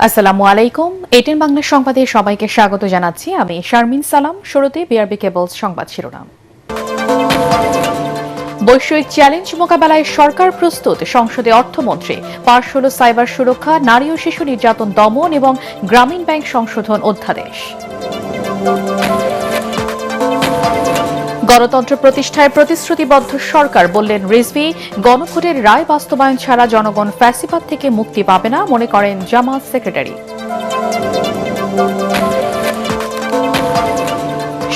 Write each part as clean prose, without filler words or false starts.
আসসালামু আলাইকুম। এটিএন বাংলা সংবাদে সবাইকে স্বাগত জানাচ্ছি। আমি শারমিন সালাম। শুরুতে বিআরবি কেবলস সংবাদ শিরোনাম। বৈশ্বিক চ্যালেঞ্জ মোকাবেলায় সরকার প্রস্তুত, সংসদে অর্থমন্ত্রী। পাশ হল সাইবার সুরক্ষা, নারী ও শিশু নির্যাতন দমন এবং গ্রামীণ ব্যাংক সংশোধন অধ্যাদেশ। গণতন্ত্র প্রতিষ্ঠায় প্রতিশ্রুতিবদ্ধ সরকার, বললেন রিজভী। গণভোটের রায় বাস্তবায়ন ছাড়া জনগণ ফ্যাসিবাদ থেকে মুক্তি পাবে না, মনে করেন জামায়াত সেক্রেটারি।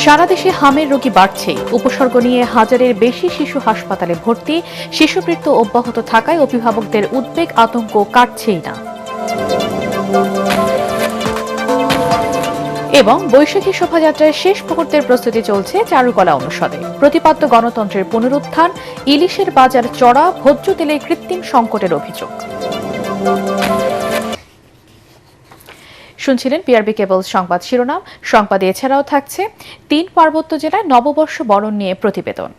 সারা দেশে হামের রোগী বাড়ছে, উপসর্গ নিয়ে হাজারের বেশি শিশু হাসপাতালে ভর্তি। শিশু মৃত্যু অব্যাহত থাকায় অভিভাবকদের উদ্বেগ, আতঙ্ক কাটছেই না। এবং বৈশাখী শোভাযাত্রার শেষ মুহূর্তের প্রস্তুতি চলছে চারুকলা অনুষদে। প্রতিপাদ্য গণতন্ত্রের পুনরুত্থান, ইলিশের বাজার চড়া, ভোজ্য তেলে কৃত্রিম সংকটের অভিযোগ। শুনছিলেন বিআরবি কেবলস সংবাদ শিরোনাম। সংবাদে এছাড়াও থাকছে 3 পার্বত্য জেলায় নববর্ষ বরণ নিয়ে প্রতিবেদন।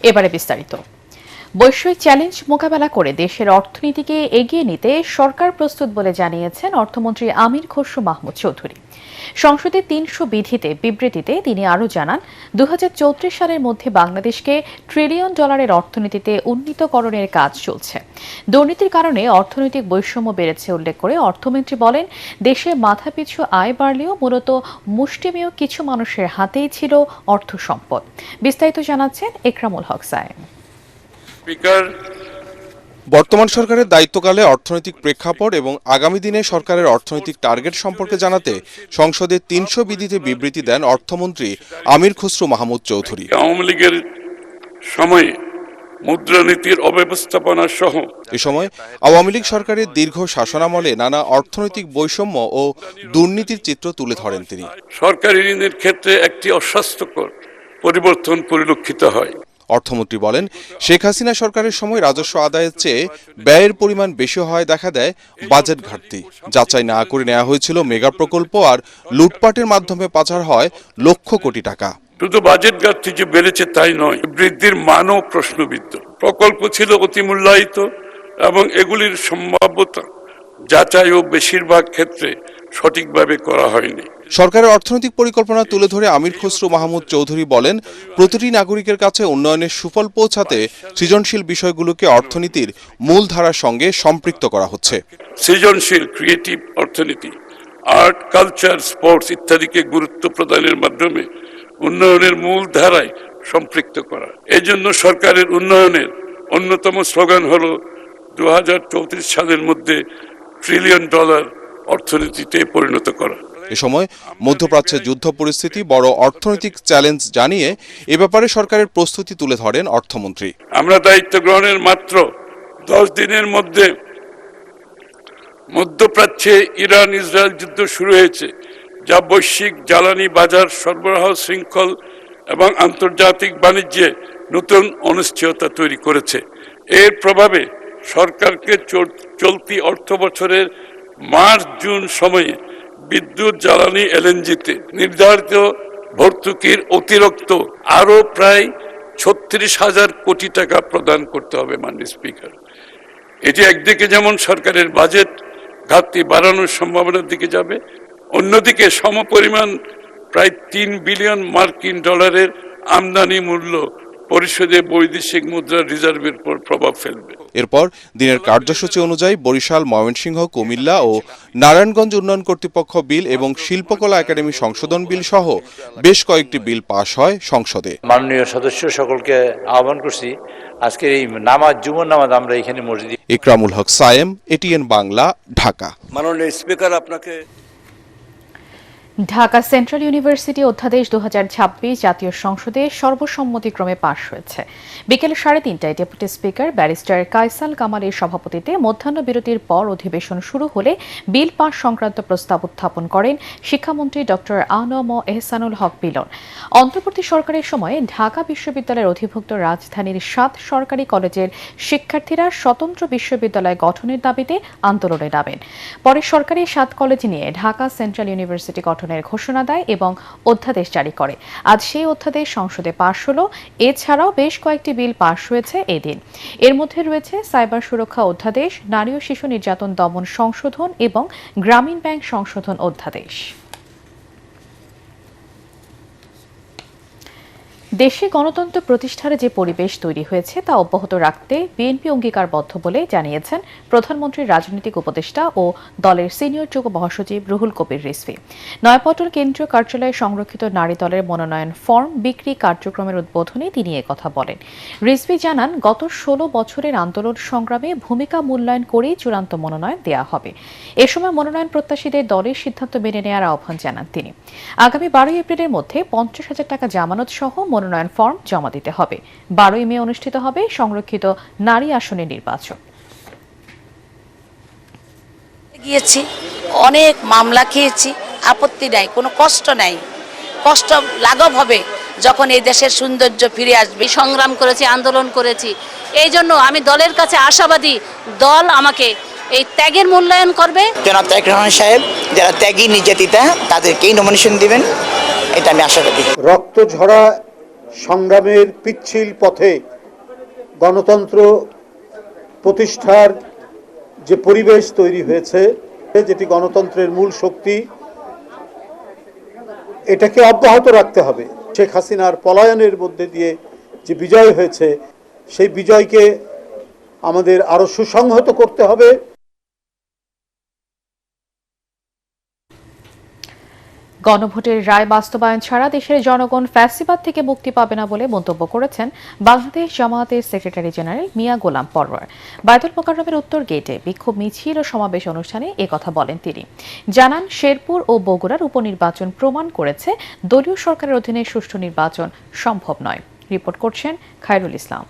এবারে বিস্তারিত। বৈশ্বিক চ্যালেঞ্জ মোকাবেলা করে দেশের অর্থনীতিকে এগিয়ে নিতে সরকার প্রস্তুত বলে জানিয়েছেন অর্থমন্ত্রী আমির খসরু মাহমুদ চৌধুরী। সংসদে 300 বিধিতে বিবৃতিতে তিনি আরও জানান, 2034 সালের মধ্যে বাংলাদেশকে $1 ট্রিলিয়ন অর্থনীতিতে উন্নীতকরণের কাজ চলছে। দুর্নীতির কারণে অর্থনৈতিক বৈষম্য বেড়েছে উল্লেখ করে অর্থমন্ত্রী বলেন, দেশে মাথাপিছু আয় বাড়লেও মূলত মুষ্টিমেয় কিছু মানুষের হাতেই ছিল অর্থ সম্পদ। বিস্তারিত জানাচ্ছেন একরামুল হক সায়েম। বর্তমান সরকারের দায়িত্বকালে অর্থনৈতিক প্রেক্ষাপট এবং আগামী দিনে সরকারের অর্থনৈতিক টার্গেট সম্পর্কে জানাতে সংসদে 300 বিধিতে বিবৃতি দেন অর্থমন্ত্রী আমির খসরু মাহমুদ চৌধুরী। আওয়ামী লীগের সময়ে মুদ্রানীতির অব্যবস্থাপনা সহ এ সময় আওয়ামী লীগ সরকারের দীর্ঘ শাসনামলে নানা অর্থনৈতিক বৈষম্য ও দুর্নীতির চিত্র তুলে ধরেন তিনি। সরকারি ঋণের ক্ষেত্রে একটি অস্বাস্থ্যকর পরিবর্তন পরিলক্ষিত হয়। অর্থমন্ত্রী বলেন, শেখ হাসিনা সরকারের সময় রাজস্ব আদায়ের চেয়ে ব্যয়ের পরিমাণ বেশি হয় দেখা দেয় বাজেট ঘাটতি। যাচাই না করে নেওয়া হয়েছিল মেগা প্রকল্প, আর লুটপাটের মাধ্যমে পাচার হয় লক্ষ কোটি টাকা। শুধু বাজেট ঘাটতি যে বেড়েছে তাই নয়, বৃদ্ধির মানও প্রশ্নবিদ্ধ। প্রকল্প ছিল অতিমূল্যায়িত এবং এগুলির সম্ভাব্যতা যাচাই ও বেশিরভাগ ক্ষেত্রে সঠিকভাবে করা হয়নি। সরকারের অর্থনৈতিক পরিকল্পনা তুলে ধরে আমির খসরু মাহমুদ চৌধুরী বলেন, প্রতিটি নাগরিকের কাছে উন্নয়নের সুফল পৌঁছাতে সৃজনশীল বিষয়গুলোকে অর্থনীতির মূল ধারার সঙ্গে সম্পৃক্ত করা হচ্ছে। সৃজনশীল ক্রিয়েটিভ অর্থনীতি, আর্ট, কালচার, স্পোর্টস ইত্যাদিকে গুরুত্ব প্রদানের মাধ্যমে উন্নয়নের মূল ধারায় সম্পৃক্ত করা। এই জন্য সরকারের উন্নয়নের অন্যতম স্লোগান হল 2034 সালের মধ্যে $1 ট্রিলিয়ন অর্থনীতিতে পরিণত করা। এ সময় মধ্যপ্রাচ্যের যুদ্ধ পরিস্থিতি বড় অর্থনৈতিক চ্যালেঞ্জ জানিয়ে এ ব্যাপারে সরকারের প্রস্তুতি তুলে ধরেন অর্থমন্ত্রী। আমরা দায়িত্ব গ্রহণের মাত্র 10 দিনের মধ্যে মধ্যপ্রাচ্যে ইরান ইসরায়েল যুদ্ধ শুরু হয়েছে, যা বৈশ্বিক জ্বালানি বাজার সরবরাহ শৃঙ্খল এবং আন্তর্জাতিক বাণিজ্যে নতুন অনিশ্চয়তা তৈরি করেছে। এর প্রভাবে সরকারকে চলতি অর্থ বছরের মার্চ-জুন সময়ে বিদ্যুৎ, জ্বালানি, এলএনজিতে নির্ধারিত ভর্তুকির অতিরিক্ত আরো প্রায় 36,000 কোটি টাকা প্রদান করতে হবে। মাননীয় স্পিকার, এটি একদিকে যেমন সরকারের বাজেট ঘাটতি বাড়ানোর সম্ভাবনার দিকে যাবে, অন্যদিকে সমপরিমাণ প্রায় $3 বিলিয়ন আমদানি মূল্য পরিশোধে বৈদেশিক মুদ্রা রিজার্ভের উপর প্রভাব ফেলবে। এরপর দিনের কার্যসূচি অনুযায়ী বরিশাল, ময়মনসিংহ, কুমিল্লা ও নারায়ণগঞ্জ উন্নয়ন কর্তৃপক্ষ বিল এবং শিল্পকলা একাডেমি সংশোধন বিল সহ বেশ কয়েকটি বিল পাশ হয় সংসদে। মাননীয় সদস্য সকলকে আহ্বান করছি, আজকের এই নামাজ, জুমার নামাজ আমরা এখানে মসজিদে। একরামুল হক সায়েম, এটিএন বাংলা, ঢাকা। মাননীয় স্পিকার, আপনাকে ঢাকা সেন্ট্রাল ইউনিভার্সিটি অধ্যাদেশ 2026 জাতীয় সংসদে সর্বসম্মতিক্রমে পাশ হয়েছে। বিকেল 3:30টায় ডেপুটি স্পিকার ব্যারিস্টার কায়সাল কামালের সভাপতিত্বে মধ্যাহ্ন বিরতির পর অধিবেশন শুরু হলে বিল পাস সংক্রান্ত প্রস্তাব উত্থাপন করেন শিক্ষামন্ত্রী ডক্টর আ.ন.ম এহসানুল হক বিলন। অন্তর্বর্তী সরকারের সময়ে ঢাকা বিশ্ববিদ্যালয়ের অধিভুক্ত রাজধানীর 7 সরকারি কলেজের শিক্ষার্থীরা স্বতন্ত্র বিশ্ববিদ্যালয় গঠনের দাবিতে আন্দোলনে নামেন। পরে সরকারি 7 কলেজ নিয়ে ঢাকা সেন্ট্রাল ইউনিভার্সিটি গঠনের ঘোষণা দেয় এবং অধ্যাদেশ জারি করে। আজ সেই অধ্যাদেশ সংসদে পাশ হলো। এছাড়াও বেশ কয়েকটি বিল পাশ হয়েছে এদিন। এর মধ্যে রয়েছে সাইবার সুরক্ষা অধ্যাদেশ, নারী ও শিশু নির্যাতন দমন সংশোধন এবং গ্রামীণ ব্যাংক সংশোধন অধ্যাদেশ। দেশে গণতন্ত্র প্রতিষ্ঠার যে পরিবেশ তৈরি হয়েছে তা অব্যাহত রাখতে বিএনপি অঙ্গীকারবদ্ধ বলে জানিয়েছেন প্রধানমন্ত্রীর রাজনৈতিক উপদেষ্টা ও দলের সিনিয়র যুগ্ম মহাসচিব রুহুল কবির রিজভী। নয়াপল্টন কেন্দ্রীয় কার্যালয়ে সংরক্ষিত নারী দলের মনোনয়ন ফর্ম বিক্রি কার্যক্রমের উদ্বোধনে তিনি কথা বলেন। রিজভী জানান, গত 16 বছরের আন্দোলন সংগ্রামে ভূমিকা মূল্যায়ন করেই চূড়ান্ত মনোনয়ন দেওয়া হবে। এ সময় মনোনয়ন প্রত্যাশীদের দলের সিদ্ধান্ত মেনে নেওয়ার আহ্বান জানান তিনি। আগামী 12 এপ্রিলের মধ্যে 50,000 টাকা জামানত সহ মনোনয়ন ফর্ম জমা দিতে হবে। 12 মে অনুষ্ঠিত হবে সংরক্ষিত নারী আসনের নির্বাচন। গিয়েছি, অনেক মামলা খেয়েছি, আপত্তি নাই, কোনো কষ্ট নাই। কষ্ট লাঘব হবে যখন এই দেশের সৌন্দর্য ফিরে আসবে। সংগ্রাম করেছি, আন্দোলন করেছি, এই জন্য আমি দলের কাছে আশাবাদী, দল আমাকে এই ত্যাগের মূল্যায়ন করবে। জনাব তারেক রহমান সাহেব যারা ত্যাগী নির্যাতিতা তাদেরকেই নমিনেশন দিবেন, এটা আমি আশা করি। রক্ত ঝরা সংগ্রামের পিচ্ছিল পথে গণতন্ত্র প্রতিষ্ঠার যে পরিবেশ তৈরি হয়েছে, যেটি গণতন্ত্রের মূল শক্তি, এটাকে অব্যাহত রাখতে হবে। শেখ হাসিনার পলায়নের মধ্যে দিয়ে যে বিজয় হয়েছে, সেই বিজয়কে আমাদের আরো সুসংহত করতে হবে। গণভোটের রায় বাস্তবায়ন ছাড়া দেশের জনগণ ফ্যাসিবাদ থেকে মুক্তি পাবে না বলে মন্তব্য করেছেন বাংলাদেশ জামায়াতের সেক্রেটারি জেনারেল মিয়া গোলাম পরওয়ার। বায়তুল মোকাররমের উত্তর গেটে বিক্ষোভ মিছিল ও সমাবেশ অনুষ্ঠানে একথা বলেন তিনি। জানান, শেরপুর ও বগুড়ার উপনির্বাচন প্রমাণ করেছে দলীয় সরকারের অধীনে সুষ্ঠু নির্বাচন সম্ভব নয়। রিপোর্ট করছেন খায়রুল ইসলাম।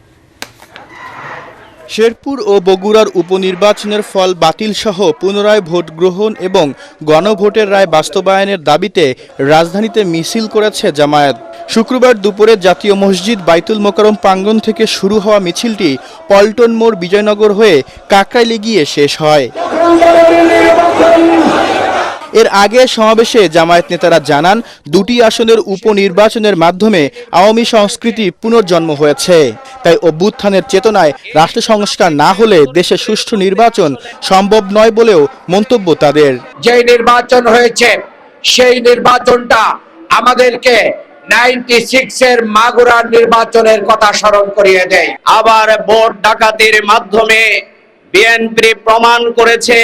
শেরপুর ও বগুড়ার উপনির্বাচনের ফল বাতিল সহ পুনরায় ভোট গ্রহণ এবং গণভোটের রায় বাস্তবায়নের দাবিতে রাজধানীতে মিছিল করেছে জামায়াত। শুক্রবার দুপুরে জাতীয় মসজিদ বায়তুল মোকাররম প্রাঙ্গণ থেকে শুরু হওয়া মিছিলটি পল্টন মোড় বিজয়নগর হয়ে কাকরাইলে গিয়ে শেষ হয়। এর আগে সমাবেশে জামায়াত নেতারা জানান, 2টি আসনের উপনির্বাচনের মাধ্যমে আওয়ামী সংস্কৃতি পুনর্জন্ম হয়েছে। তাই অভ্যুত্থানের চেতনায় রাষ্ট্র সংস্কার না হলে দেশে সুষ্ঠু নির্বাচন সম্ভব নয় বলেও মন্তব্য তাদের। যে নির্বাচন হয়েছে সেই নির্বাচনটা আমাদেরকে 96 এর মাগুরার নির্বাচনের কথা স্মরণ করিয়ে দেয়। আবার ভোট ডাকাতির মাধ্যমে বিএনপি প্রমাণ করেছে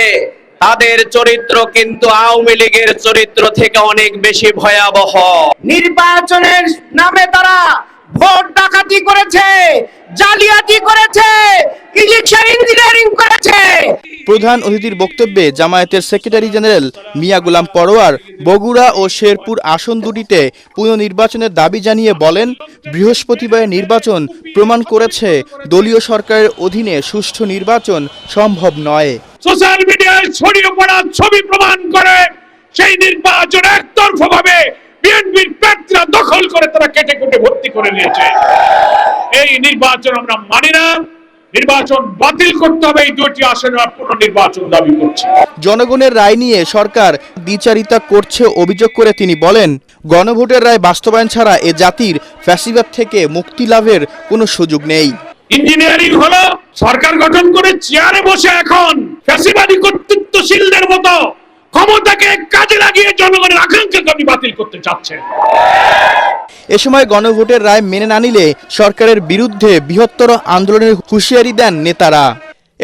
তাদের চরিত্র কিন্তু আওয়ামী লীগের চরিত্র থেকে অনেক বেশি ভয়াবহ। নির্বাচনের নামে তারা ভোট ডাকাতি করেছে, জালিয়াতি করেছে, ইলেকশন ইঞ্জিনিয়ারিং করেছে। প্রধান অতিথির বক্তব্যে জামায়াতের সেক্রেটারি জেনারেল মিয়া গোলাম পরওয়ার বগুড়া ও শেরপুর আসন দুটিতে পুনর্নির্বাচনের দাবি জানিয়ে বলেন, বৃহস্পতিবারের নির্বাচন প্রমাণ করেছে দলীয় সরকারের অধীনে সুষ্ঠু নির্বাচন সম্ভব নয়। সোশ্যাল মিডিয়ায় ছড়িয়ে পড়া ছবি প্রমাণ করে সেই নির্বাচন একতরফাভাবে বিএনপির প্রার্থীরা দখল করে তারা কেটে কেটে ভর্তি করে নিয়েছে। এই নির্বাচন আমরা মানি না, নির্বাচন বাতিল করতে হবে। এই 2টি আসনের পুনর্নির্বাচন দাবি করছি। জনগণের রায় নিয়ে সরকার দ্বিচারিতা করছে অভিযোগ করে তিনি বলেন, গণভোটের রায় বাস্তবায়ন ছাড়া এ জাতির ফ্যাসিবাদ থেকে মুক্তি লাভের কোনো সুযোগ নেই। ইঞ্জিনিয়ারিং হলো সরকার গঠন করে চেয়ারে বসে এখন ফ্যাসিবাদী কর্তৃত্বশীলদের মতো ক্ষমতাকে কাজে লাগিয়ে জনগণের আকাঙ্ক্ষাকে আপনি বাতিল করতে চাচ্ছেন। এ সময় গণভোটের রায় মেনে না নিলে সরকারের বিরুদ্ধে বৃহত্তর আন্দোলনের হুঁশিয়ারি দেন নেতারা।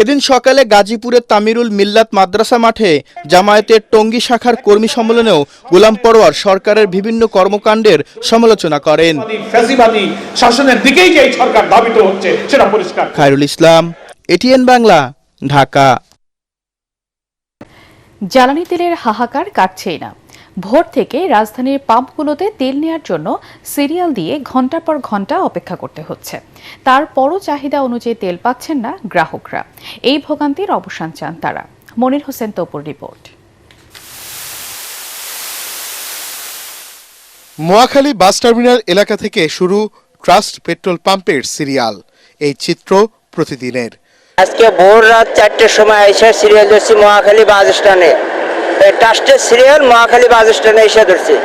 এদিন সকালে গাজীপুরের তামিরুল মিল্লাত মাদ্রাসা মাঠে জামায়াতের টঙ্গী শাখার কর্মী সম্মেলনেও গোলাম পরওয়ার সরকারের বিভিন্ন কর্মকাণ্ডের সমালোচনা করেন। ফ্যাসিবাদী শাসনের দিকেই যে সরকার ধাবিত হচ্ছে সেটা পরিষ্কার। খায়রুল ইসলাম, এটিএন বাংলা, ঢাকা। জ্বালানি তেলের হাহাকার কাটছেই না। ভোর থেকে রাজধানীর পাম্পগুলোতে তেল নেয়ার জন্য সিরিয়াল দিয়ে ঘন্টার পর ঘন্টা অপেক্ষা করতে হচ্ছে। তারপরও চাহিদা অনুযায়ী তেল পাচ্ছেন না গ্রাহকরা। এই ভোগান্তির অবসান চান তারা। মনির হোসেন তপুর রিপোর্ট। মহাখালী বাস টার্মিনাল এলাকা থেকে শুরু ট্রাস্ট পেট্রোল পাম্পের সিরিয়াল। এই চিত্র প্রতিদিনের। আজকে ভোর রাত 4টের সময় এসে সিরিয়াল ধরছি মহাখালী বাস স্ট্যান্ডে। ট্রাস্টের সিরিয়াল মহাখালী বাস স্ট্যান্ডে এসে ধরছি।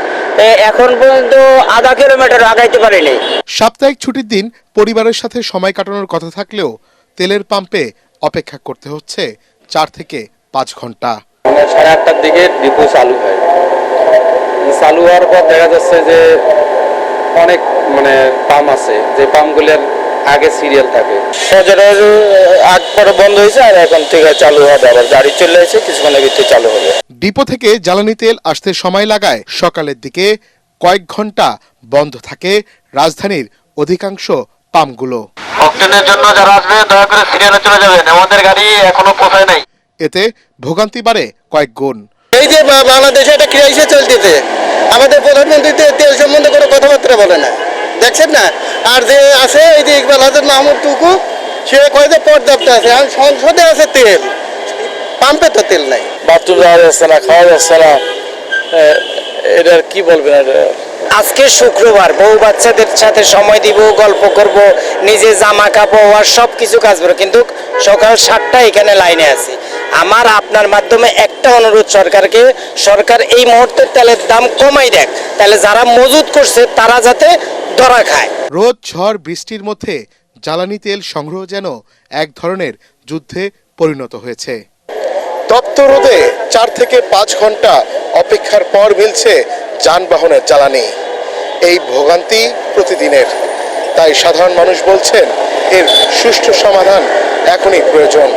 এখন পর্যন্ত আধা কিলোমিটার আগাইতে পারিনি। সাপ্তাহিক ছুটির দিন পরিবারের সাথে সময় কাটানোর কথা থাকলেও তেলের পাম্পে অপেক্ষা করতে হচ্ছে 4 থেকে 5 ঘন্টা। 8:30টার দিকে ডিপো চালু হয়। চালু হওয়ার পর দেখা যাচ্ছে যে অনেক পাম্প আছে, যে পাম্পগুলোর আগে সিরিয়াল থাকে। ফজরের আগ পরে বন্ধ হয়েছে, আর এখন থেকে চালু হবে। আবার গাড়ি চলে এসেছে, কিছুক্ষণের ভিতরে চালু হবে। ডিপো থেকে জ্বালানি তেল আসতে সময় লাগায় সকালের দিকে কয়েক ঘন্টা বন্ধ থাকে রাজধানীর অধিকাংশ পাম্পগুলো। অকটেনের জন্য যারা আসবে দয়া করে সিরিয়ালে চলে যাবেন, আমাদের গাড়ি এখনো পৌঁছায় নাই। এতে ভোগান্তি বাড়ে কয়েক গুণ। এই যে বাংলাদেশে একটা ক্রাইসিস চলতেছে, আমাদের প্রধানমন্ত্রী তেল সম্বন্ধে কোনো কথাবার্তা বলে না, দেখছেন না। আর যে আছে এই যে ইকবাল হাসান মাহমুদ টুকু, সে কয় যে পর্যাপ্ত আছে, আর সংসদে আছে তেল, পাম্পে তো তেল নাই। বাথরুম যাওয়া যাচ্ছে না, খাওয়া যাচ্ছে না, এটার কি বলবেন? আজকে শুক্রবার, বউ বাচ্চাদের সাথে সময় দিব, গল্প করব, নিজে জামা কাপড় আর সব কিছু কাজ করবো, কিন্তু সকাল 7টায় এখানে লাইনে আছি। আমার আপনার মাধ্যমে একটা অনুরোধ সরকারকে, সরকার এই মুহূর্তে তেলের দাম কমাই দেখ, তাহলে যারা মজুত করছে তারা যাতে ধরা খায়। রোদ ঝড় বৃষ্টির মধ্যে জ্বালানি তেল সংগ্রহ যেন এক ধরনের যুদ্ধে পরিণত হয়েছে। তপ্ত রোদে 4 থেকে 5 ঘন্টা অপেক্ষার পর মিলছে যানবাহনের জ্বালানি। এই ভোগান্তি প্রতিদিনের, তাই সাধারণ মানুষ বলছেন এর সুষ্ঠু সমাধান এখনই প্রয়োজন।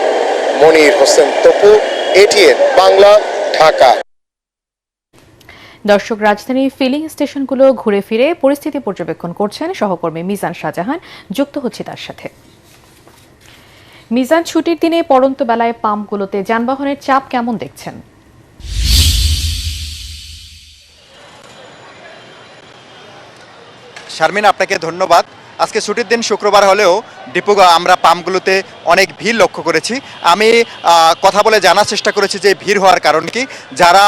মনির হোসেন তপু, এটিএন বাংলা, ঢাকা। দর্শক, রাজধানীর ফিলিং স্টেশনগুলো ঘুরে ফিরে পরিস্থিতি পর্যবেক্ষণ করছেন সহকর্মী মিজান শাহজাহান। যুক্ত হচ্ছে তার সাথে। মিজান, ছুটির দিনে পড়ন্ত বেলায় পাম্পগুলোতে যানবাহনের চাপ কেমন দেখছেন? শারমিন, আপনাকে ধন্যবাদ। আজকে ছুটির দিন শুক্রবার হলেও ডিপো আমরা পাম্পগুলোতে অনেক ভিড় লক্ষ্য করেছি। আমি কথা বলে জানার চেষ্টা করেছি যে ভিড় হওয়ার কারণ কি। যারা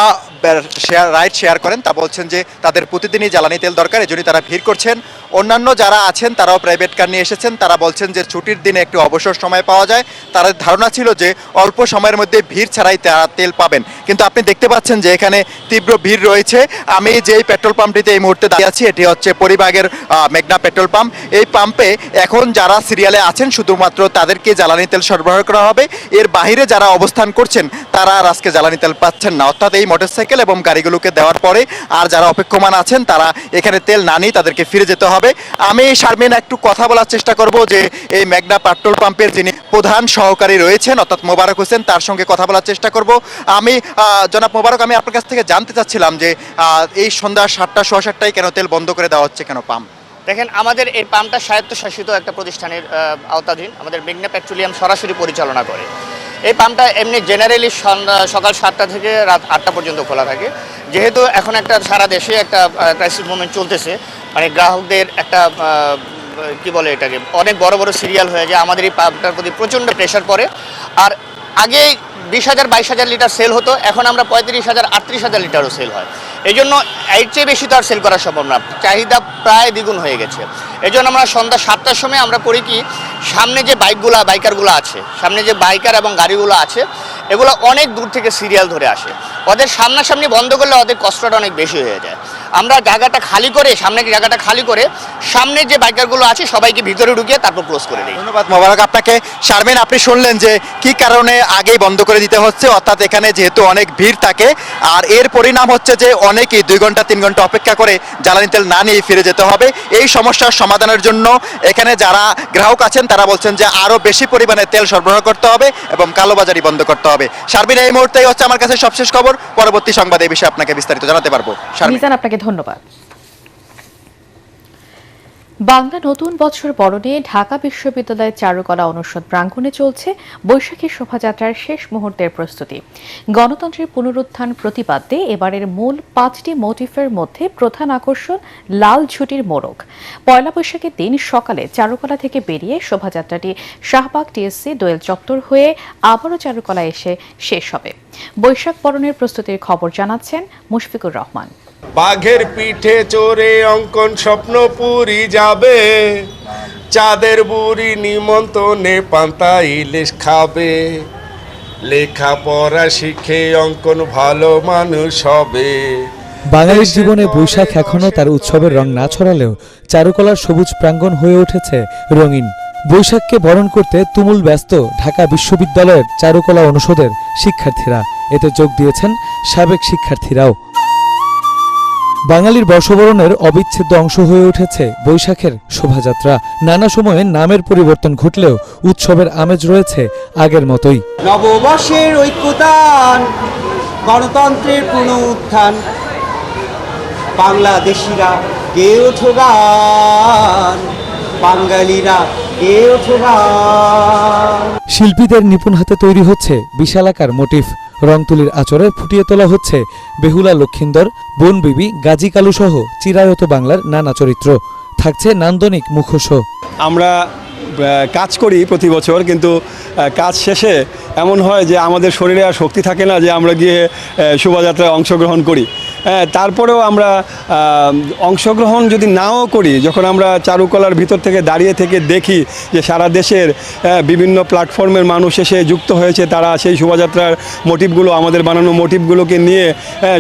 রাইড শেয়ার করেন তা বলছেন যে তাদের প্রতিদিনই জ্বালানি তেল দরকার, এজন্যই তারা ভিড় করছেন। অন্যান্য যারা আছেন তারাও প্রাইভেট কার নিয়ে এসেছেন, তারা বলছেন যে ছুটির দিনে একটু অবসর সময় পাওয়া যায়। তাদের ধারণা ছিল যে অল্প সময়ের মধ্যে ভিড় ছাড়াই তারা তেল পাবেন, কিন্তু আপনি দেখতে পাচ্ছেন যে এখানে তীব্র ভিড় রয়েছে। আমি যেই পেট্রোল পাম্পটিতে এই মুহূর্তে দাঁড়িয়ে আছি, এটি হচ্ছে পরিবাগের মেঘনা পেট্রোল পাম্প। এই পাম্পে এখন যারা সিরিয়ালে আছেন শুধুমাত্র তাদেরকে জ্বালানি তেল সরবরাহ করা হবে। এর বাইরে যারা অবস্থান করছেন তারা আর আজকে জ্বালানি তেল পাচ্ছেন না, অর্থাৎ এই মোটরসাইকেল এবং গাড়িগুলোকে দেওয়ার পরে আর যারা অপেক্ষমান আছেন তারা এখানে তেল না নিয়ে তাদেরকে ফিরে যেতে হবে। আমি শারমিন একটু কথা বলার চেষ্টা করব যে এই মেঘনা পেট্রোল পাম্পের যিনি প্রধান সহকারী রয়েছেন অর্থাৎ মোবারক হোসেন, তার সঙ্গে কথা বলার চেষ্টা করব। আমি জনাব মোবারক, আমি আপনার কাছ থেকে জানতে চাচ্ছিলাম যে এই সন্ধ্যা 7টা 7:15টায় কেন তেল বন্ধ করে দেওয়া হচ্ছে, কেন পাম্প? দেখেন, আমাদের এই পাম্পটা স্বায়ত্তশাসিত একটা প্রতিষ্ঠানের আওতাধীন, আমাদের মেঘনা পেট্রোলিয়াম সরাসরি পরিচালনা করে। এই পাম্পটা এমনি জেনারেলি সকাল 7টা থেকে রাত 8টা পর্যন্ত খোলা থাকে। যেহেতু এখন একটা সারা দেশে একটা ক্রাইসিস মোমেন্ট চলতেছে, মানে গ্রাহকদের একটা কি বলে এটাকে, অনেক বড় বড় সিরিয়াল হয়ে যায়, আমাদের এই পাম্পটার প্রতি প্রচণ্ড প্রেশার পড়ে। আর আগে 20,000 22,000 লিটার সেল হতো, এখন আমরা 35,000 38,000 লিটারও সেল হয়। এই জন্য এর চেয়ে বেশি তো আর সেল করা সম্ভব না, চাহিদা প্রায় দ্বিগুণ হয়ে গেছে। এই জন্য আমরা সন্ধ্যা 7টার সময় আমরা করি কি, সামনে যে বাইকারগুলো আছে, সামনে যে বাইকার এবং গাড়িগুলো আছে, এগুলো অনেক দূর থেকে সিরিয়াল ধরে আসে। ওদের সামনাসামনি বন্ধ করলে ওদের কষ্টটা অনেক বেশি হয়ে যায়। আমরা জায়গাটা খালি করে, জায়গাটা খালি করে সামনে যে বাইকারগুলো আছে সবাইকে ভিতরে ঢুকিয়ে তারপর ক্লোজ করে দিই। ধন্যবাদ মোবারক আপনাকে। শারমিন, আপনি শুনলেন যে কি কারণে আগেই বন্ধ করে দিতে হচ্ছে, অর্থাৎ এখানে যেহেতু অনেক ভিড় থাকে আর এর পরিণাম হচ্ছে যে অনেকেই 2 ঘন্টা 3 ঘন্টা অপেক্ষা করে জ্বালানি তেল না নিয়ে ফিরে যেতে হবে। এই সমস্যার সমাধানের জন্য এখানে যারা গ্রাহক আছেন তারা বলছেন যে আরো বেশি পরিমাণে তেল সরবরাহ করতে হবে এবং কালোবাজারি বন্ধ করতে হবে। শারমিন, এই মুহূর্তেই হচ্ছে আমার কাছে সবশেষ খবর। পরবর্তী সংবাদে এই বিষয়ে আপনাকে বিস্তারিত জানাতে পারবো। মিজান, আপনাকে ধন্যবাদ। বাংলা নতুন বছর বরণে ঢাকা বিশ্ববিদ্যালয়ের চারুকলা অনুষদ প্রাঙ্গণে চলছে বৈশাখী শোভাযাত্রার শেষ মুহূর্তের প্রস্তুতি। গণতন্ত্রের পুনরুত্থান প্রতিপাদ্যে এবারের মূল 5টি মোটিফের মধ্যে প্রধান আকর্ষণ লাল ঝুটির মোড়ক। পয়লা বৈশাখের দিন সকালে চারুকলা থেকে বেরিয়ে শোভাযাত্রাটি শাহবাগ টিএসসি দোয়েল চত্বর হয়ে আবারও চারুকলা এসে শেষ হবে। বৈশাখ বরণের প্রস্তুতির খবর জানাচ্ছেন মুশফিকুর রহমান। বাঘের পিঠে চড়ে অঙ্কন স্বপ্ন পুরি যাবে, চাঁদের বুড়ি নিমন্ত্রণে পান্তা ইলিশ খাবে, লেখাপড়া শিখে অঙ্কন ভালো মানুষ হবে। বাঙালির জীবনে বৈশাখ এখনও তার উৎসবের রং না ছড়ালেও চারুকলার সবুজ প্রাঙ্গণ হয়ে উঠেছে রঙিন। বৈশাখকে বরণ করতে তুমুল ব্যস্ত ঢাকা বিশ্ববিদ্যালয়ের চারুকলা অনুষদের শিক্ষার্থীরা। এতে যোগ দিয়েছেন সাবেক শিক্ষার্থীরাও। বাঙালির বর্ষবরণের অবিচ্ছেদ্য অংশ হয়ে উঠেছে বৈশাখের শোভাযাত্রা। নানা সময়ে নামের পরিবর্তন ঘটলেও উৎসবের আমেজ রয়েছে আগের মতোই। নববর্ষের ঐক্যতান, গণতন্ত্রের পুনরুত্থান, বাংলাদেশিরা গেয়ে ওঠো গান, বাঙালিরা গেয়ে ওঠো গান। শিল্পীদের নিপুণ হাতে তৈরি হচ্ছে বিশালাকার মোটিফ। রংতুলির আঁচড়ে ফুটিয়ে তোলা হচ্ছে বেহুলা লক্ষিন্দর, বনবিবি, গাজী কালু সহ চিরায়ত বাংলার নানা চরিত্র। থাকছে নান্দনিক মুখোশও। আমরা কাজ করি প্রতি বছর, কিন্তু কাজ শেষে এমন হয় যে আমাদের শরীরে আর শক্তি থাকে না যে আমরা গিয়ে শোভাযাত্রায় অংশগ্রহণ করি। তারপরেও আমরা অংশগ্রহণ যদি নাও করি, যখন আমরা চারুকলার ভিতর থেকে দাঁড়িয়ে থেকে দেখি যে সারা দেশের বিভিন্ন প্ল্যাটফর্মের মানুষ এসে যুক্ত হয়েছে, তারা সেই শোভাযাত্রার মোটিভগুলো, আমাদের বানানো মোটিভগুলোকে নিয়ে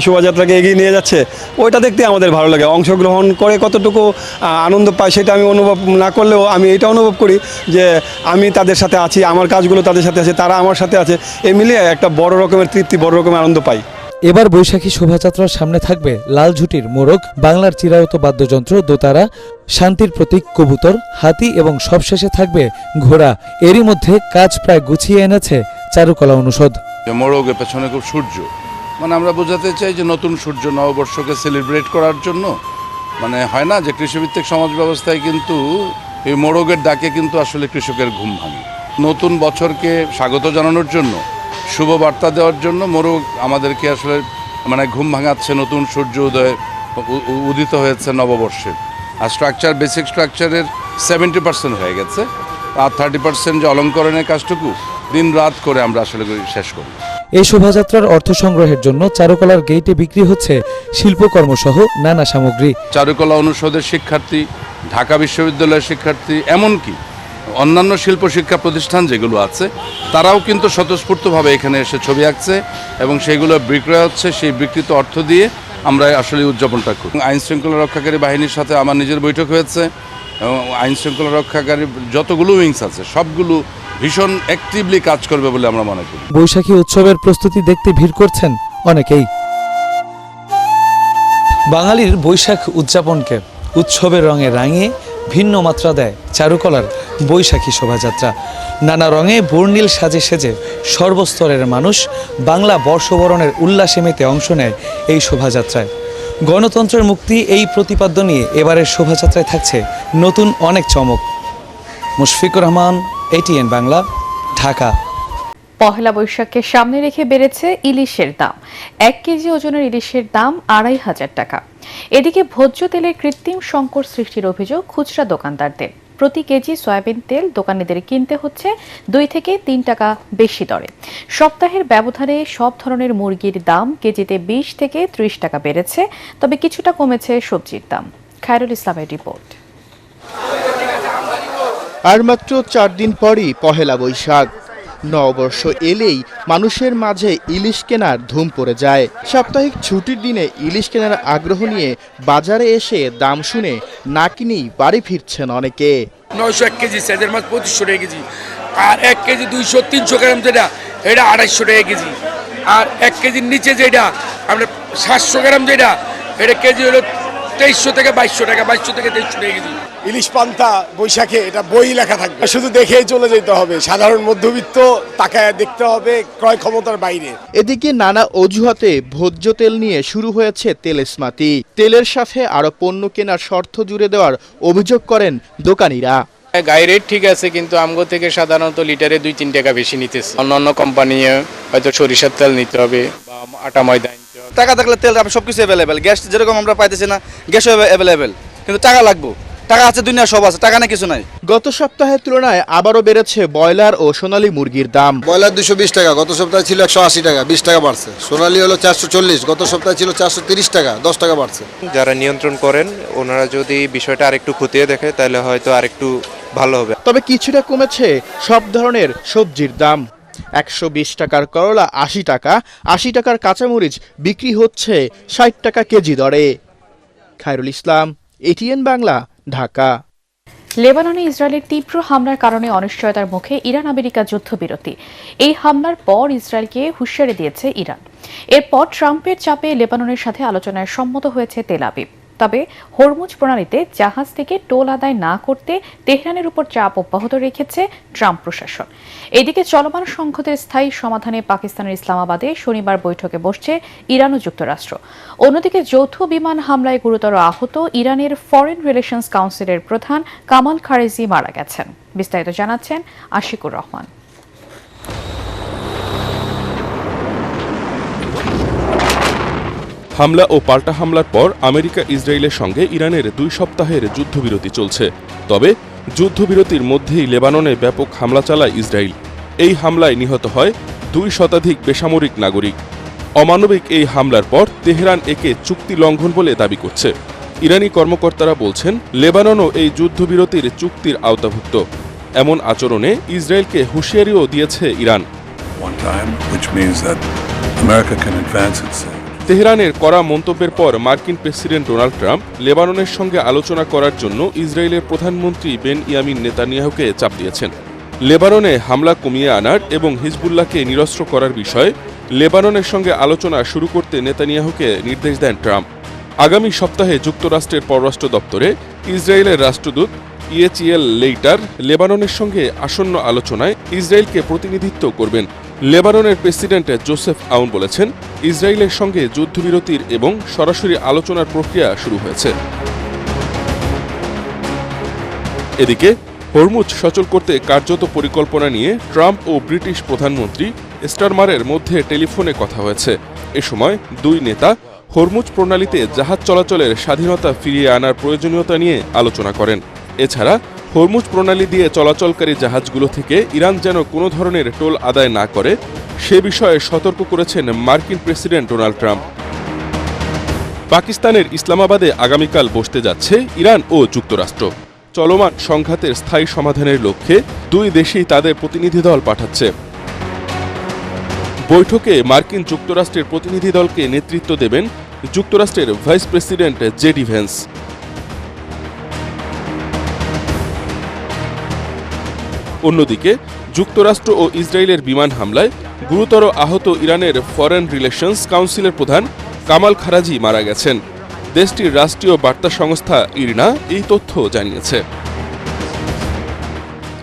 শোভাযাত্রাকে এগিয়ে নিয়ে যাচ্ছে, ওইটা দেখতে আমাদের ভালো লাগে। অংশগ্রহণ করে কতটুকু আনন্দ পাই সেটা আমি অনুভব না করলেও আমি এটা অনুভব করি যে আমি তাদের সাথে আছি, আমার কাজগুলো তাদের সাথে আছে, তারা আমার সাথে আছে। এই মিলিয়ে একটা বড় রকমের তৃপ্তি, বড় রকমের আনন্দ পাই। এবার বৈশাখী শোভাযাত্রার সামনে থাকবে লাল ঝুটির মোড়ক, বাংলার চিরায়ত বাদ্যযন্ত্র দোতারা, শান্তির প্রতীক কবুতর, হাতি এবং সবশেষে থাকবে ঘোড়া। এরই মধ্যে কাজ প্রায় গুছিয়ে এনেছে চারুকলা অনুষদ। মোড়কের পেছনে খুব সূর্য, মানে আমরা বোঝাতে চাই যে নতুন সূর্য, নববর্ষকে সেলিব্রেট করার জন্য। মানে হয় না যে কৃষিভিত্তিক সমাজ ব্যবস্থায় কিন্তু এই মোড়কের ডাকে কিন্তু আসলে কৃষকের ঘুম ভাঙে। নতুন বছরকে স্বাগত জানানোর জন্য, শুভ বার্তা দেওয়ার জন্য মোড়ক আমাদেরকে আসলে মানে ঘুম ভাঙাচ্ছে। নতুন সূর্য উদয় উদিত হয়েছে নববর্ষের। আর স্ট্রাকচার, বেসিক স্ট্রাকচারের 70% হয়ে গেছে, আর 30% যে অলঙ্করণের কাজটুকু দিন রাত করে আমরা আসলে শেষ করি। এই শোভাযাত্রার অর্থ সংগ্রহের জন্য চারুকলার গেইটে বিক্রি হচ্ছে শিল্পকর্মসহ নানা সামগ্রী। চারুকলা অনুষদের শিক্ষার্থী, ঢাকা বিশ্ববিদ্যালয়ের শিক্ষার্থী, এমনকি অন্যান্য শিল্প শিক্ষা প্রতিষ্ঠান যেগুলো আছে, তারাও কিন্তু স্বতঃস্ফূর্তভাবে এখানে এসে ছবি আঁকছে এবং সেগুলো বিক্রয় হচ্ছে। সেই বিকৃত অর্থ দিয়ে আমরা আসলে উদযাপনটা করি। আইন শৃঙ্খলা রক্ষাকারী বাহিনীর সাথে আমার নিজের বৈঠক হয়েছে এবং আইন শৃঙ্খলা রক্ষাকারী যতগুলো উইংস আছে সবগুলো ভীষণ অ্যাক্টিভলি কাজ করবে বলে আমরা মনে করি। বৈশাখী উৎসবের প্রস্তুতি দেখতে ভিড় করছেন অনেকেই। বাঙালির বৈশাখ উদযাপনকে উৎসবের রঙে রাঙিয়ে ভিন্ন মাত্রা দেয় চারুকলার বৈশাখী শোভাযাত্রা। নানা রঙে বর্ণিল সাজে সেজে সর্বস্তরের মানুষ বাংলা বর্ষবরণের উল্লাসে মেতে অংশ নেয় এই শোভাযাত্রায়। গণতন্ত্রের মুক্তি এই প্রতিপাদ্য নিয়ে এবারের শোভাযাত্রায় থাকছে নতুন অনেক চমক। মুশফিকুর রহমান, ATN বাংলা, ঢাকা। পহেলা বৈশাখকে সামনে রেখে বেড়েছে ইলিশের দাম। 1 কেজি ওজনের ইলিশের দাম 2,500 টাকা। এদিকে ভোজ্য তেলের কৃত্রিম সংকট সৃষ্টির অভিযোগ খুচরা দোকানদারদের। প্রতি কেজি সয়াবিন তেল দোকানিদের কিনতে হচ্ছে 2 থেকে 3 টাকা বেশি দরে। সপ্তাহের ব্যবধানে সব ধরনের মুরগির দাম কেজিতে 20 থেকে 30 টাকা বেড়েছে, তবে কিছুটা কমেছে সবজির দাম। খায়রুল ইসলামের রিপোর্ট। আর মাত্র 4 দিন পরই পহেলা বৈশাখ। নববর্ষ এলেই মানুষের মাঝে ইলিশ কেনার ধুম পড়ে যায়। সাপ্তাহিক ছুটির দিনে ইলিশ কেনার আগ্রহ নিয়ে বাজারে এসে দাম শুনে না কিনেই বাড়ি ফিরছেন অনেকে। 901 কেজি সাইজের মাছ 2500 টাকা কেজি, আর 1 কেজি 200-300 গ্রাম যেটা এটা 250 টাকা কেজি, আর 1 কেজির নিচে যেটা আপনার 700 গ্রাম যেটা এটা কেজি হলো 2300 থেকে 2200 টাকা, 2200 থেকে 2300 টাকা কেজি। ইলিশ পান্তা বৈশাখে এটা বই লেখা থাকবে, শুধু দেখেই চলে যেতে হবে। সাধারণ মধ্যবিত্ত তাকায় দেখতে হবে, ক্রয় ক্ষমতার বাইরে। এদিকে নানা অজুহাতে ভোজ্য তেল নিয়ে শুরু হয়েছে তেলেস্মাতি। তেলের সাথে আরো পণ্য কেনার শর্ত জুড়ে দেওয়ার অভিযোগ করেন দোকানিরা। গায়ে রেট ঠিক আছে, কিন্তু আমগো থেকে সাধারণত লিটারে 2-3 টাকা বেশি নিতেছে। অন্যান্য কোম্পানি হয়তো সরিষার তেল নিতে হবে বা আটা ময়দা নিতে হবে। টাকা থাকলে তেল সবকিছু অ্যাভেলেবেল, গ্যাস যেরকম আমরা পাইতেছি না, গ্যাসও অ্যাভেলেবেল, কিন্তু টাকা লাগবে। টাকা আছে, দুনিয়া সব আছে, টাকা না কিছু নাই। গত সপ্তাহের তুলনায় আবারও বেড়েছে ব্রয়লার ও সোনালী মুরগির দাম। ব্রয়লার 220 টাকা, গত সপ্তাহে ছিল 180 টাকা, 20 টাকা বাড়ছে। সোনালী হলো 440, গত সপ্তাহে ছিল 430 টাকা, 10 টাকা বাড়ছে। যারা নিয়ন্ত্রণ করেন ওনারা যদি বিষয়টা আরেকটু খতিয়ে দেখে তাহলে হয়তো আরেকটু ভালো হবে। তবে কিছুটা কমেছে সব ধরনের সবজির দাম। 120 টাকার করলা 80 টাকা, 80 টাকার কাঁচামরিচ বিক্রি হচ্ছে 60 টাকা কেজি দরে। খায়রুল ইসলাম, এটিএন বাংলা, ঢাকা। লেবাননে ইসরায়েলের তীব্র হামলার কারণে অনিশ্চয়তার মুখে ইরান আমেরিকা যুদ্ধবিরতি। এই হামলার পর ইসরায়েলকে হুঁশিয়ারি দিয়েছে ইরান। এরপর ট্রাম্পের চাপে লেবাননের সাথে আলোচনায় সম্মত হয়েছে তেল আবিব। তবে হরমুজ প্রণালীতে জাহাজ থেকে টোল আদায় না করতে তেহরানের উপর চাপ অব্যাহত রেখেছে ট্রাম্প প্রশাসন। এদিকে চলমান সংঘাতের স্থায়ী সমাধানে পাকিস্তানের ইসলামাবাদে শনিবার বৈঠকে বসছে ইরান ও যুক্তরাষ্ট্র। অন্যদিকে যৌথ বিমান হামলায় গুরুতর আহত ইরানের ফরেন রিলেশনস কাউন্সিলের প্রধান কামাল খারেজি মারা গেছেন। বিস্তারিত জানাচ্ছেন আশিকুর রহমান। হামলা ও পাল্টা হামলার পর আমেরিকা ইসরায়েলের সঙ্গে ইরানের 2 সপ্তাহের যুদ্ধবিরতি চলছে। তবে যুদ্ধবিরতির মধ্যেই লেবাননে ব্যাপক হামলা চালায় ইসরায়েল। এই হামলায় নিহত হয় 2 শতাধিক বেসামরিক নাগরিক। অমানবিক এই হামলার পর তেহরান একে চুক্তি লঙ্ঘন বলে দাবি করছে। ইরানি কর্মকর্তারা বলছেন লেবাননও এই যুদ্ধবিরতির চুক্তির আওতাভুক্ত। এমন আচরণে ইসরায়েলকে হুঁশিয়ারিও দিয়েছে ইরান। তেহরানের কড়া মন্তব্যের পর মার্কিন প্রেসিডেন্ট ডোনাল্ড ট্রাম্প লেবাননের সঙ্গে আলোচনা করার জন্য ইসরায়েলের প্রধানমন্ত্রী বেনইয়ামিন নেতানিয়াহুকে চাপ দিয়েছেন। লেবাননে হামলা কমিয়ে আনার এবং হিজবুল্লাহকে নিরস্ত্র করার বিষয়ে লেবাননের সঙ্গে আলোচনা শুরু করতে নেতানিয়াহুকে নির্দেশ দেন ট্রাম্প। আগামী সপ্তাহে যুক্তরাষ্ট্রের পররাষ্ট্র দপ্তরে ইসরায়েলের রাষ্ট্রদূত ইয়েচিয়েল লেইটার লেবাননের সঙ্গে আসন্ন আলোচনায় ইসরায়েলকে প্রতিনিধিত্ব করবেন। লেবাননের প্রেসিডেন্ট জোসেফ আউন বলেছেন, ইসরায়েলের সঙ্গে যুদ্ধবিরতির এবং সরাসরি আলোচনার প্রক্রিয়া শুরু হয়েছে। এদিকে হরমুজ সচল করতে কার্যত পরিকল্পনা নিয়ে ট্রাম্প ও ব্রিটিশ প্রধানমন্ত্রী স্টারমারের মধ্যে টেলিফোনে কথা হয়েছে। এ সময় 2 নেতা হরমুজ প্রণালীতে জাহাজ চলাচলের স্বাধীনতা ফিরিয়ে আনার প্রয়োজনীয়তা নিয়ে আলোচনা করেন। এছাড়া হরমুজ প্রণালী দিয়ে চলাচলকারী জাহাজগুলো থেকে ইরান যেন কোনো ধরনের টোল আদায় না করে সে বিষয়ে সতর্ক করেছেন মার্কিন প্রেসিডেন্ট ডোনাল্ড ট্রাম্প। পাকিস্তানের ইসলামাবাদে আগামীকাল বসতে যাচ্ছে ইরান ও যুক্তরাষ্ট্র। চলমান সংঘাতের স্থায়ী সমাধানের লক্ষ্যে 2 দেশই তাদের প্রতিনিধি দল পাঠাচ্ছে। বৈঠকে মার্কিন যুক্তরাষ্ট্রের প্রতিনিধি দলকে নেতৃত্ব দেবেন যুক্তরাষ্ট্রের ভাইস প্রেসিডেন্ট জেডি ভ্যান্স। অন্যদিকে যুক্তরাষ্ট্র ও ইসরায়েলের বিমান হামলায় গুরুতর আহত ইরানের ফরেন রিলেশনস কাউন্সিলের প্রধান কামাল খারাজি মারা গেছেন। দেশটির রাষ্ট্রীয় বার্তা সংস্থা ইরনা এই তথ্য জানিয়েছে।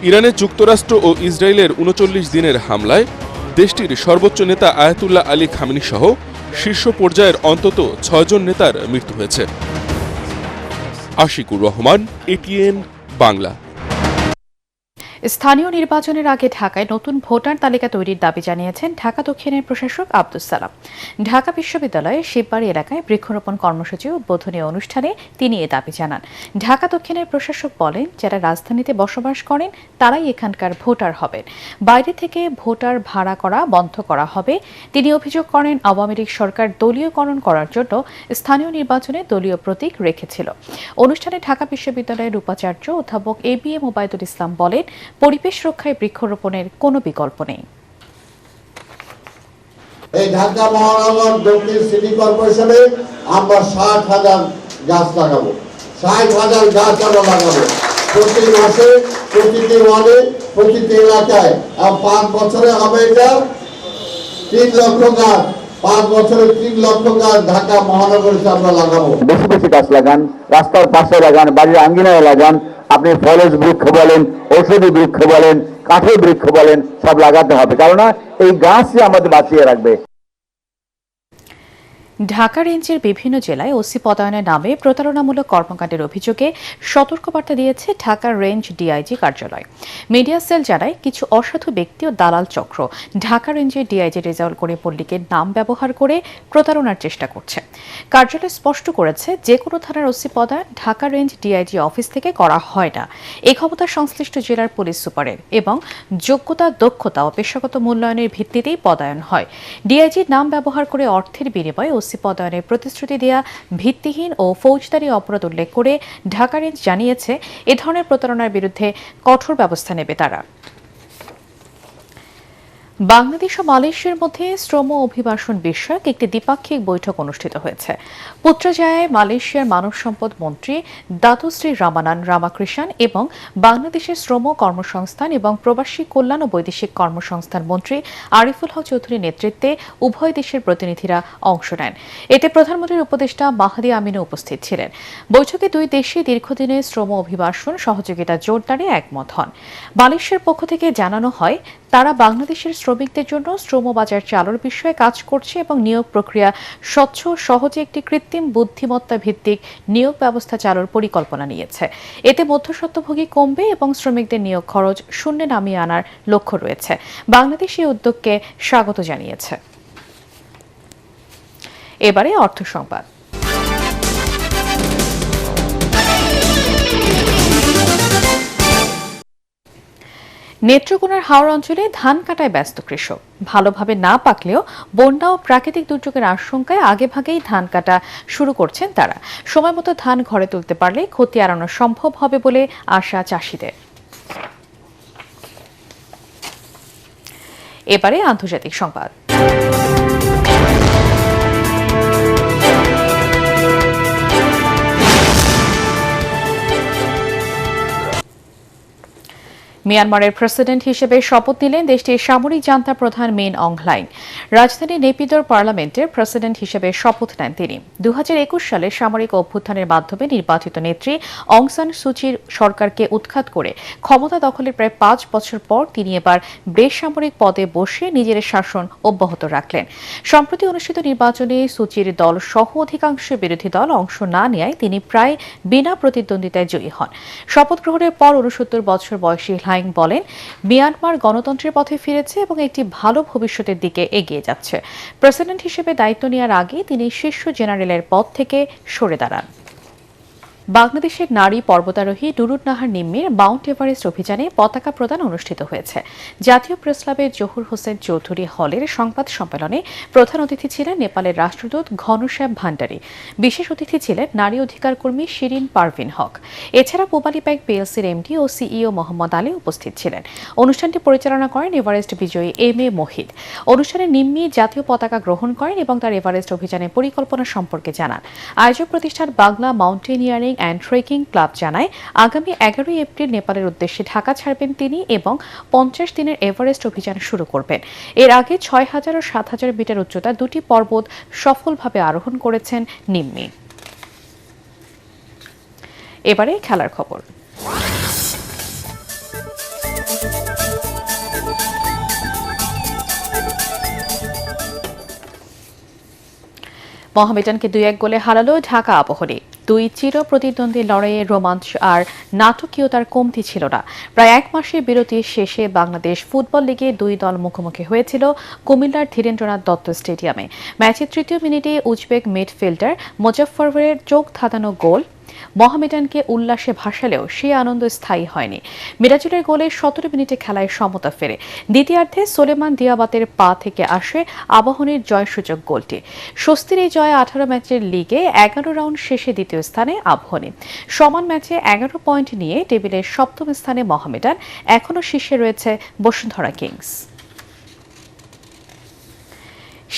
ইরানে যুক্তরাষ্ট্র ও ইসরায়েলের 39 দিনের হামলায় দেশটির সর্বোচ্চ নেতা আয়াতুল্লাহ আলী খামেনি সহ শীর্ষ পর্যায়ের অন্তত 6 জন নেতার মৃত্যু হয়েছে। আশিকুর রহমান, এটিএন বাংলা। স্থানীয় নির্বাচনের আগে ঢাকায় নতুন ভোটার তালিকা তৈরির দাবি জানিয়েছেন ঢাকা দক্ষিণের প্রশাসক আব্দুস সালাম। ঢাকা বিশ্ববিদ্যালয়ের শিববাড়ি এলাকায় বৃক্ষরোপণ কর্মসূচি উদ্বোধনী অনুষ্ঠানে তিনি এ দাবি জানান। ঢাকা দক্ষিণের প্রশাসক বলেন, যারা রাজধানীতে বসবাস করেন তারাই এখানকার ভোটার হবেন। বাইরে থেকে ভোটার ভাড়া করা বন্ধ করা হবে। তিনি অভিযোগ করেন, আওয়ামী লীগ সরকার দলীয়করণ করার জন্য স্থানীয় নির্বাচনে দলীয় প্রতীক রেখেছিল। অনুষ্ঠানে ঢাকা বিশ্ববিদ্যালয়ের উপাচার্য অধ্যাপক ABM ওবায়দুল ইসলাম বলেন, পরিবেশ রক্ষায় বৃক্ষরোপণের কোনো বিকল্প নেই। এই ঢাকা মহানগর দক্ষিণ সিটি কর্পোরেশনে আমরা 60,000 গাছ লাগাবো, 60,000 গাছ আমরা লাগাবো প্রতি মাসে, প্রতিটি ওয়ার্ডে, প্রতিটি এলাকায়। আর 5 বছরে হবে এটা 3 লক্ষ গাছ। 5 বছরে 3 লক্ষ গাছ ঢাকা মহানগরীতে আমরা লাগাবো। বেশি বেশি গাছ লাগান, রাস্তার পাশে লাগান, বাড়ির আঙ্গিনায় লাগান। আপনি ফলের বৃক্ষ বলেন, ঔষধি বৃক্ষ বলেন, কাঠের বৃক্ষ বলেন, সব লাগাতে হবে, কারণ এই গাছই আমাদের বাঁচিয়ে রাখবে। ঢাকা রেঞ্জের বিভিন্ন জেলায় ওসি পদায়নের নামে প্রতারণামূলক কর্মকাণ্ডের অভিযোগে সতর্কবার্তা দিয়েছে ঢাকা রেঞ্জ ডিআইজি কার্যালয়। মিডিয়া সেল জানায়, কিছু অসাধু ব্যক্তি ও দালাল চক্র ঢাকা রেঞ্জের ডিআইজি রেজাউল করিম পল্লীকের নাম ব্যবহার করে প্রতারণার চেষ্টা করছে। কার্যালয় স্পষ্ট করেছে, যে কোনো থানার ওসি পদায়ন ঢাকা রেঞ্জ ডিআইজি অফিস থেকে করা হয় না। এই ক্ষমতা সংশ্লিষ্ট জেলার পুলিশ সুপারের এবং যোগ্যতা, দক্ষতা ও পেশাগত মূল্যায়নের ভিত্তিতেই পদায়ন হয়। ডিআইজির নাম ব্যবহার করে অর্থের বিনিময়ে ওসি পদায়নের প্রতিশ্রুতি দেয়া ভিত্তিহীন ও ফৌজদারি অপরাধ উল্লেখ করে ঢাকা রেঞ্জ জানিয়েছে, এ ধরনের প্রতারণার বিরুদ্ধে কঠোর ব্যবস্থা নেবে তারা। বাংলাদেশ ও মালয়েশিয়ার মধ্যে শ্রম অভিবাসন বিষয়ক একটি দ্বিপাক্ষিক বৈঠক অনুষ্ঠিত হয়েছে। পুত্রাজায়ায় মালয়েশিয়ার মানব সম্পদ মন্ত্রী দাতুশ্রী রামানান রামাকৃষ্ণন এবং বাংলাদেশের শ্রম, কর্মসংস্থান এবং প্রবাসী কল্যাণ ও বৈদেশিক কর্মসংস্থান মন্ত্রী আরিফুল হক চৌধুরীর নেতৃত্বে উভয় দেশের প্রতিনিধিরা অংশ নেন। এতে প্রধানমন্ত্রীর উপদেষ্টা মাহাদি আমিনও উপস্থিত ছিলেন। বৈঠকে দুই দেশে দীর্ঘদিনের শ্রম অভিবাসন সহযোগিতা জোরদারে একমত হন। মালয়েশিয়ার পক্ষ থেকে জানানো হয়, তারা বাংলাদেশের শ্রমিকদের জন্য শ্রমবাজার চালুর বিষয়ে কাজ করছে এবং নিয়োগ প্রক্রিয়া স্বচ্ছ, সহজে একটি কৃত্রিম বুদ্ধিমত্তা ভিত্তিক নিয়োগ ব্যবস্থা চালুর পরিকল্পনা নিয়েছে। এতে মধ্যস্বত্বভোগী কমবে এবং শ্রমিকদের নিয়োগ খরচ শূন্যে নামিয়ে আনার লক্ষ্য রয়েছে। বাংলাদেশ এই উদ্যোগকে স্বাগত জানিয়েছে। এবারে অর্থ সংবাদ। নেত্রকোনার হাওড় অঞ্চলে ধান কাটায় ব্যস্ত কৃষক। ভালোভাবে না পাকলেও বন্যা ও প্রাকৃতিক দুর্যোগের আশঙ্কায় আগেভাগেই ধান কাটা শুরু করছেন তারা। সময়মতো ধান ঘরে তুলতে পারলে ক্ষতি এড়ানো সম্ভব হবে বলে আশা চাষিদের। এবারে আন্তর্জাতিক সংবাদ। মিয়ানমারের প্রেসিডেন্ট হিসেবে শপথ নিলেন দেশটির সামরিক জান্তা প্রধান মিন অং হ্লাইং। রাজধানী নেপিদোর পার্লামেন্টের প্রেসিডেন্ট হিসেবে শপথ নেন তিনি। 2021 সালে সামরিক অভ্যুত্থানের মাধ্যমে নির্বাচিত নেত্রী অং সান সুচির সরকারকে উৎখাত করে ক্ষমতা দখলের প্রায় 5 বছর পর তিনি এবার বেসামরিক পদে বসে নিজের শাসন অব্যাহত রাখলেন। সম্প্রতি অনুষ্ঠিত নির্বাচনে সুচির দল সহ অধিকাংশ বিরোধী দল অংশ না নেয় তিনি প্রায় বিনা প্রতিদ্বন্দ্বিতায় জয়ী হন। শপথ গ্রহণের পর 69 বছর বয়সী হ্লাইং বলেন, মিয়ানমার গণতন্ত্রের পথে ফিরেছে এবং একটি ভালো ভবিষ্যতের দিকে এগিয়ে যাচ্ছে। প্রেসিডেন্ট হিসেবে দায়িত্ব নেওয়ার আগে তিনি শীর্ষ জেনারেলের পদ থেকে সরে দাঁড়ান। বাংলাদেশের নারী পর্বতারোহী ডুরুট নাহার নিম্মির মাউন্ট এভারেস্ট অভিযানে পতাকা প্রদান অনুষ্ঠিত হয়েছে। জাতীয় প্রেসক্লাবের জহুর হোসেন চৌধুরী হলের সংবাদ সম্মেলনে প্রধান অতিথি ছিলেন নেপালের রাষ্ট্রদূত ঘনশ্যাম ভান্ডারী। বিশেষ অতিথি ছিলেন নারী অধিকার কর্মী শিরিন পারভিন হক। এছাড়া পূবালী ব্যাংক পিএলসির এমডি ও সিইও মোহাম্মদ আলী উপস্থিত ছিলেন। অনুষ্ঠানটি পরিচালনা করেন এভারেস্ট বিজয়ী এম এ মোহিত। অনুষ্ঠানে নিম্মি জাতীয় পতাকা গ্রহণ করেন এবং তার এভারেস্ট অভিযানের পরিকল্পনা সম্পর্কে জানান। আয়োজক প্রতিষ্ঠান Bangla mountaineering and trekking club জানায়, আগামী 11 এপ্রিল নেপালের উদ্দেশ্যে ঢাকা ছাড়বেন তিনি এবং 50 দিনের এভারেস্ট অভিযান শুরু করবেন। এর আগে 6000 ও 7000 মিটার উচ্চতা দুটি পর্বত সফলভাবে আরোহণ করেছেন নিম্মি। এবারে খেলার খবর। মোহামেডানকে 2-1 গোলে হারালো ঢাকা আবাহনী। দুই চির প্রতিদ্বন্দ্বী লড়াইয়ে রোমাঞ্চ আর নাটকীয়তার কমতি ছিল না। প্রায় 1 মাসের বিরতির শেষে বাংলাদেশ ফুটবল লিগে দুই দল মুখোমুখি হয়েছিল কুমিল্লার ধীরেন্দ্রনাথ দত্ত স্টেডিয়ামে। ম্যাচের 3য় মিনিটে উজবেক মিডফিল্ডার মোজাফফরের চোখ ধাঁধানো গোল মোহামেডানকে উল্লাসে ভাসালেও সেই আনন্দ স্থায়ী হয়নি। মিরাজুলের গোলে 17 মিনিটে খেলায় সমতা ফেরে। দ্বিতীয়ার্ধে সোলেমান দিয়াবাতের পা থেকে আসে আবাহনীর জয়সূচক গোলটি। স্বস্তির এই জয়ে 18 ম্যাচের লিগে 11 রাউন্ড শেষে দ্বিতীয় স্থানে আবাহনী। সমান ম্যাচে 11 পয়েন্ট নিয়ে টেবিলের 7ম স্থানে মোহামেডান। এখনও শীর্ষে রয়েছে বসুন্ধরা কিংস।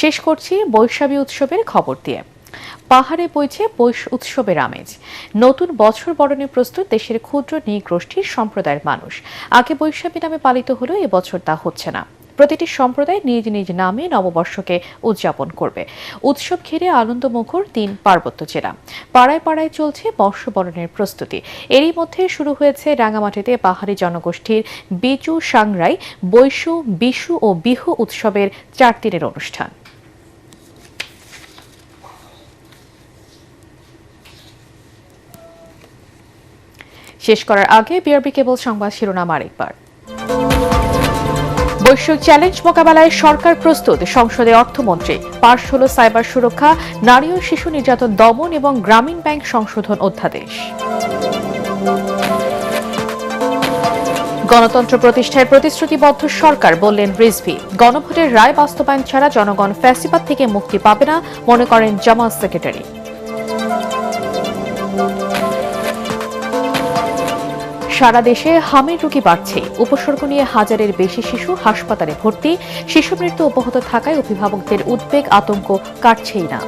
শেষ করছি বৈশাখী উৎসবের খবর দিয়ে। পাহাড়ে বইছে পৌষ উৎসবের আমেজ। নতুন বছর বরণে প্রস্তুত দেশের ক্ষুদ্র নৃগোষ্ঠীর সম্প্রদায়ের মানুষ। আগে বৈশাখী নামে পালিত হলেও এবছর তা হচ্ছে না। প্রতিটি সম্প্রদায় নিজ নিজ নামে নববর্ষকে উদযাপন করবে। উৎসব ঘিরে আনন্দমুখর ৩ পার্বত্য জেলা। পাড়ায় পাড়ায় চলছে বর্ষবরণের প্রস্তুতি। এরই মধ্যে শুরু হয়েছে রাঙামাটিতে পাহাড়ি জনগোষ্ঠীর বিচু সাংরাই, বৈশু, বিশু ও বিহু উৎসবের 4 দিনের অনুষ্ঠান। শেষ করার আগে বিআরবি কেবল সংবাদ শিরোনাম আরেকবার। বৈশ্বিক চ্যালেঞ্জ মোকাবেলায় সরকার প্রস্তুত, সংসদে অর্থমন্ত্রী। পাশ হল সাইবার সুরক্ষা, নারী ও শিশু নির্যাতন দমন এবং গ্রামীণ ব্যাংক সংশোধন অধ্যাদেশ। গণতন্ত্র প্রতিষ্ঠায় প্রতিশ্রুতিবদ্ধ সরকার, বললেন রিজভী। গণভোটের রায় বাস্তবায়ন ছাড়া জনগণ ফ্যাসিবাদ থেকে মুক্তি পাবে না, মনে করেন জামায়াত সেক্রেটারি। সারা দেশে হামের রোগী বাড়ছে। উপসর্গ নিয়ে 1000-এর বেশি শিশু হাসপাতালে ভর্তি। শিশু মৃত্যু অব্যাহত থাকায় অভিভাবকদের উদ্বেগ, আতঙ্ক কাটছেই না।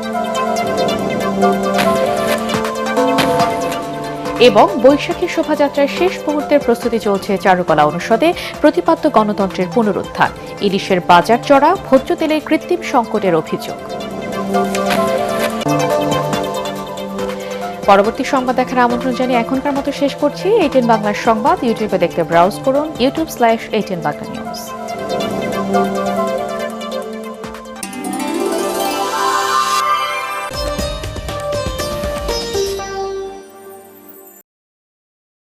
এবং বৈশাখী শোভাযাত্রার শেষ মুহূর্তের প্রস্তুতি চলছে চারুকলা অনুষদে। প্রতিপাদ্য গণতন্ত্রের পুনরুত্থান। ইলিশের বাজার চড়া, ভোজ্য তেলের কৃত্রিম সংকটের অভিযোগ। পরবর্তী সংবাদ দেখার আমন্ত্রণ জানিয়ে এখনকার মতো শেষ করছি। ATN বাংলার সংবাদ ইউটিউবে দেখতে ব্রাউজ করুন youtube/ATN Bangla News।